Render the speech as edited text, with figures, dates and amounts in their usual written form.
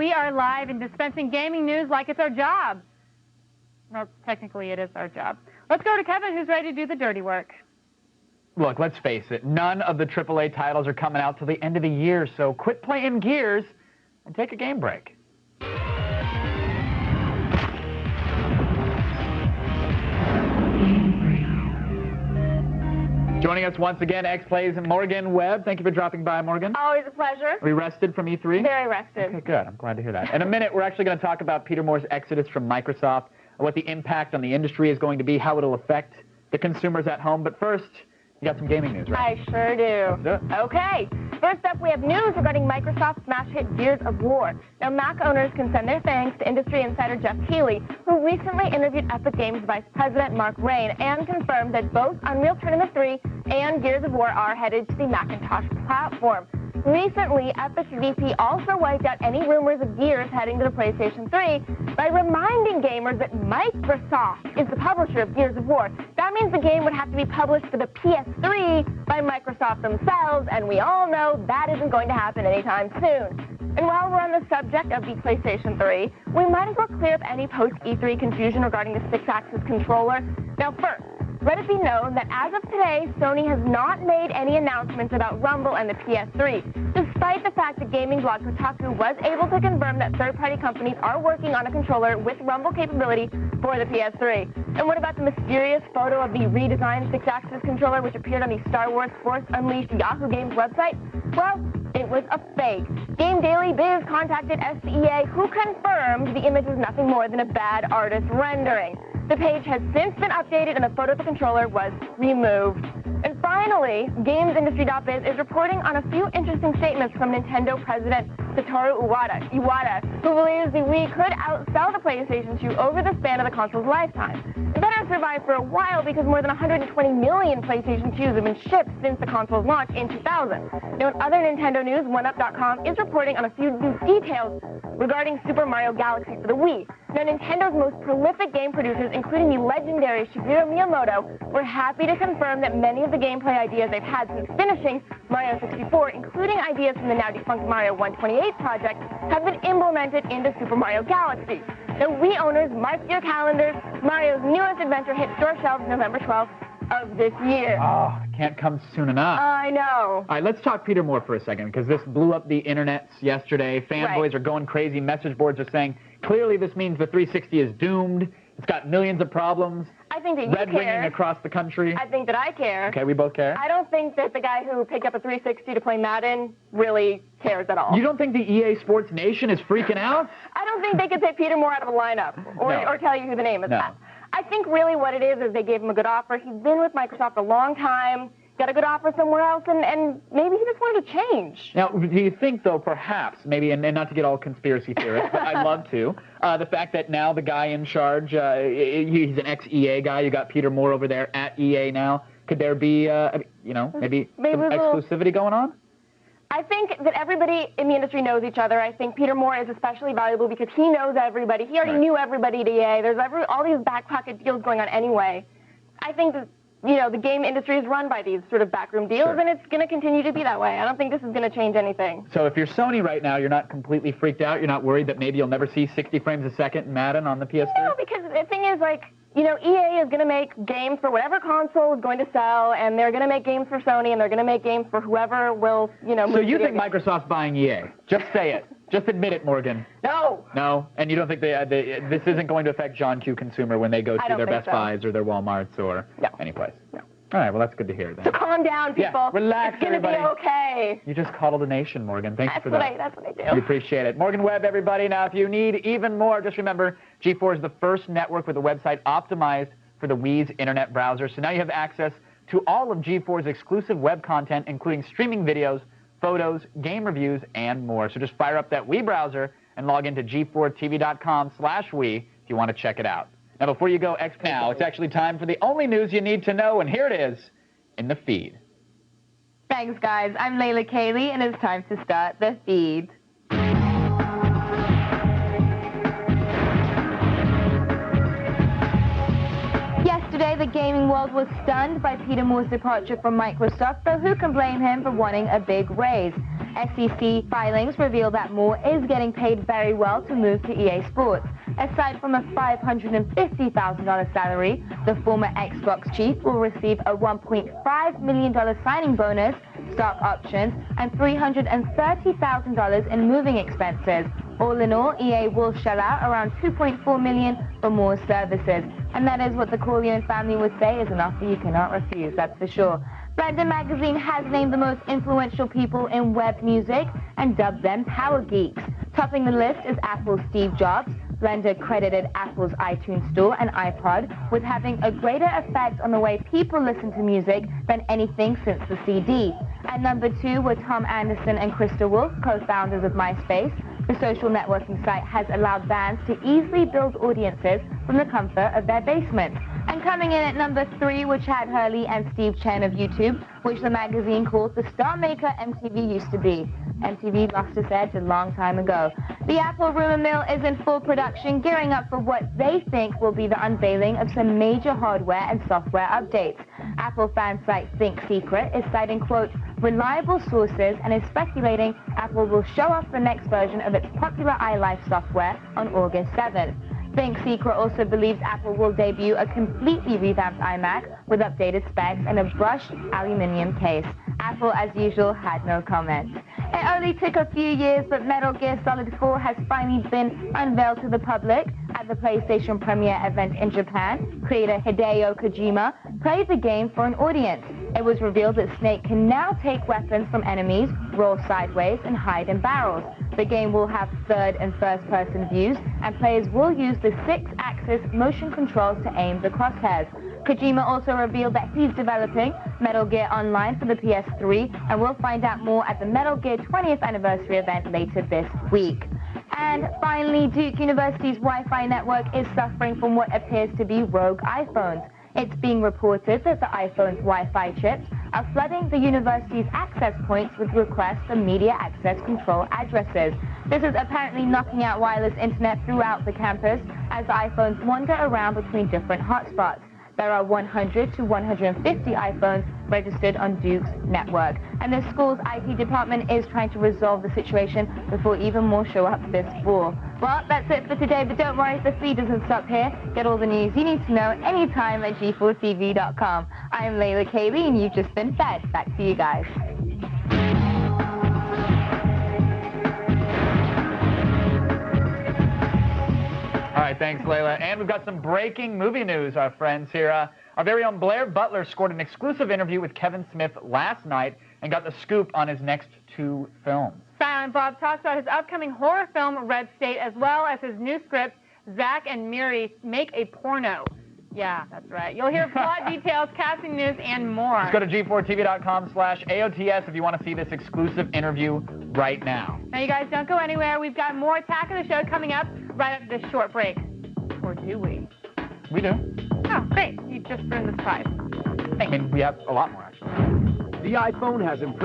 we are live and dispensing gaming news like it's our job. Well, technically it is our job. Let's go to Kevin, who's ready to do the dirty work. Look, let's face it, none of the AAA titles are coming out till the end of the year, so quit playing Gears and take a game break. Joining us once again, X-Play's Morgan Webb. Thank you for dropping by, Morgan. Always a pleasure. Are you rested from E3? Very rested. Okay, good. I'm glad to hear that. In a minute, we're actually going to talk about Peter Moore's exodus from Microsoft, what the impact on the industry is going to be, how it'll affect the consumers at home. But first, you got some gaming news, right? I sure do. Let's do it. Okay. First up, we have news regarding Microsoft's smash hit Gears of War. Now, Mac owners can send their thanks to industry insider Jeff Keighley, who recently interviewed Epic Games Vice President Mark Rain and confirmed that both Unreal Tournament 3 and Gears of War are headed to the Macintosh platform. Recently, Epic's VP also wiped out any rumors of Gears heading to the PlayStation 3 by reminding gamers that Microsoft is the publisher of Gears of War. That means the game would have to be published for the PS3 by Microsoft themselves, and we all know that isn't going to happen anytime soon. And while we're on the subject of the PlayStation 3, we might as well clear up any post-E3 confusion regarding the 6-axis controller. Now first, let it be known that as of today, Sony has not made any announcements about Rumble and the PS3, despite the fact that gaming blog Kotaku was able to confirm that third-party companies are working on a controller with Rumble capability for the PS3. And what about the mysterious photo of the redesigned 6-axis controller which appeared on the Star Wars Force Unleashed Yahoo Games website? Well, it was a fake. Game Daily Biz contacted SCEA, who confirmed the image was nothing more than a bad artist rendering. The page has since been updated and the photo of the controller was removed. And finally, GamesIndustry.biz is reporting on a few interesting statements from Nintendo President Satoru Iwata, who believes the Wii could outsell the PlayStation 2 over the span of the console's lifetime. It better survive for a while because more than 120 million PlayStation 2s have been shipped since the console's launch in 2000. Now, in other Nintendo news, OneUp.com is reporting on a few new details regarding Super Mario Galaxy for the Wii. Now, Nintendo's most prolific game producers, including the legendary Shigeru Miyamoto, were happy to confirm that many of the gameplay ideas they've had since finishing Mario 64, including ideas from the now defunct Mario 128 project, have been implemented into Super Mario Galaxy. Now, Wii owners, mark your calendars. Mario's newest adventure hits store shelves November 12th of this year. Oh, it can't come soon enough. I know. All right, let's talk Peter Moore for a second, because this blew up the internets yesterday. Fanboys are going crazy. Message boards are saying, clearly this means the 360 is doomed. It's got millions of problems. I think that you Red care. ringing across the country. I think that I care. Okay, we both care. I don't think that the guy who picked up a 360 to play Madden really cares at all. You don't think the EA Sports Nation is freaking out? I don't think they could take Peter Moore out of a lineup or tell you who the name is. No. I think really what it is they gave him a good offer. He's been with Microsoft a long time, got a good offer somewhere else, and maybe he just wanted to change. Now, do you think, though, perhaps, maybe, and not to get all conspiracy theorist, but I'd love to, the fact that now the guy in charge, he's an ex-EA guy, you got Peter Moore over there at EA now, could there be, maybe some exclusivity going on? I think that everybody in the industry knows each other. I think Peter Moore is especially valuable because he knows everybody. He already knew everybody at EA. There's all these back pocket deals going on anyway. I think that, the game industry is run by these sort of backroom deals, and it's going to continue to be that way. I don't think this is going to change anything. So if you're Sony right now, you're not completely freaked out? You're not worried that maybe you'll never see 60 frames a second in Madden on the PS3? No, because the thing is, EA is going to make games for whatever console is going to sell, and they're going to make games for Sony, and they're going to make games for whoever will, move. So you think Microsoft's buying EA? Just say it. Just admit it, Morgan. No. No? And you don't think this isn't going to affect John Q. Consumer when they go to their Best Buys or their Walmarts or any place? No. All right, well, that's good to hear then. So calm down, people. Yeah, relax, it's going to be okay. You just coddled a nation, Morgan. Thank you for that. That's what I do. We appreciate it. Morgan Webb, everybody. Now, if you need even more, just remember, G4 is the first network with a website optimized for the Wii's internet browser. So now you have access to all of G4's exclusive web content, including streaming videos, photos, game reviews, and more. So just fire up that Wii browser and log into g4tv.com/Wii if you want to check it out. Now, before you go, now it's actually time for the only news you need to know, and here it is in the feed. Thanks, guys. I'm Layla Cayley, and it's time to start the feed. Yesterday, the gaming world was stunned by Peter Moore's departure from Microsoft, though who can blame him for wanting a big raise? SEC filings reveal that Moore is getting paid very well to move to EA Sports. Aside from a $550,000 salary, the former Xbox chief will receive a $1.5 million signing bonus, stock options, and $330,000 in moving expenses. All in all, EA will shell out around $2.4 million for Moore's services. And that is what the Corleone family would say is an offer you cannot refuse, that's for sure. Blender magazine has named the most influential people in web music and dubbed them Power Geeks. Topping the list is Apple's Steve Jobs. Blender credited Apple's iTunes Store and iPod with having a greater effect on the way people listen to music than anything since the CD. At number 2 were Tom Anderson and Krista Wolf, co-founders of MySpace. The social networking site has allowed bands to easily build audiences from the comfort of their basement. And coming in at number 3 were Chad Hurley and Steve Chen of YouTube, which the magazine called the star maker MTV used to be. MTV lost its edge a long time ago. The Apple rumor mill is in full production, gearing up for what they think will be the unveiling of some major hardware and software updates. Apple fan site Think Secret is citing, quote, reliable sources and is speculating Apple will show off the next version of its popular iLife software on August 7th. Think Secret also believes Apple will debut a completely revamped iMac with updated specs and a brushed aluminum case. Apple, as usual, had no comment. It only took a few years, but Metal Gear Solid 4 has finally been unveiled to the public. At the PlayStation premiere event in Japan, creator Hideo Kojima played the game for an audience. It was revealed that Snake can now take weapons from enemies, roll sideways, and hide in barrels. The game will have third and first-person views, and players will use the 6-axis motion controls to aim the crosshairs. Kojima also revealed that he's developing Metal Gear Online for the PS3, and we'll find out more at the Metal Gear 20th anniversary event later this week. And finally, Duke University's Wi-Fi network is suffering from what appears to be rogue iPhones. It's being reported that the iPhone's Wi-Fi chips are flooding the university's access points with requests for media access control addresses. This is apparently knocking out wireless internet throughout the campus as the iPhones wander around between different hotspots. There are 100 to 150 iPhones registered on Duke's network, and the school's IT department is trying to resolve the situation before even more show up this fall. Well, that's it for today, but don't worry, the feed doesn't stop here. Get all the news you need to know anytime at g4tv.com. I am Layla Kaylee, and you've just been fed. Back to you guys. All right, thanks, Layla. And we've got some breaking movie news, our friends here. Our very own Blair Butler scored an exclusive interview with Kevin Smith last night and got the scoop on his next 2 films. Silent Bob talks about his upcoming horror film, Red State, as well as his new script, Zach and Miri Make a Porno. Yeah, that's right. You'll hear plot details, casting news, and more. Just go to g4tv.com/AOTS if you want to see this exclusive interview right now. Now, you guys don't go anywhere. We've got more Attack of the Show coming up right after this short break. Or do we? We do. Oh, great. You just ruined the surprise. I mean, we have a lot more, actually. The iPhone has impressed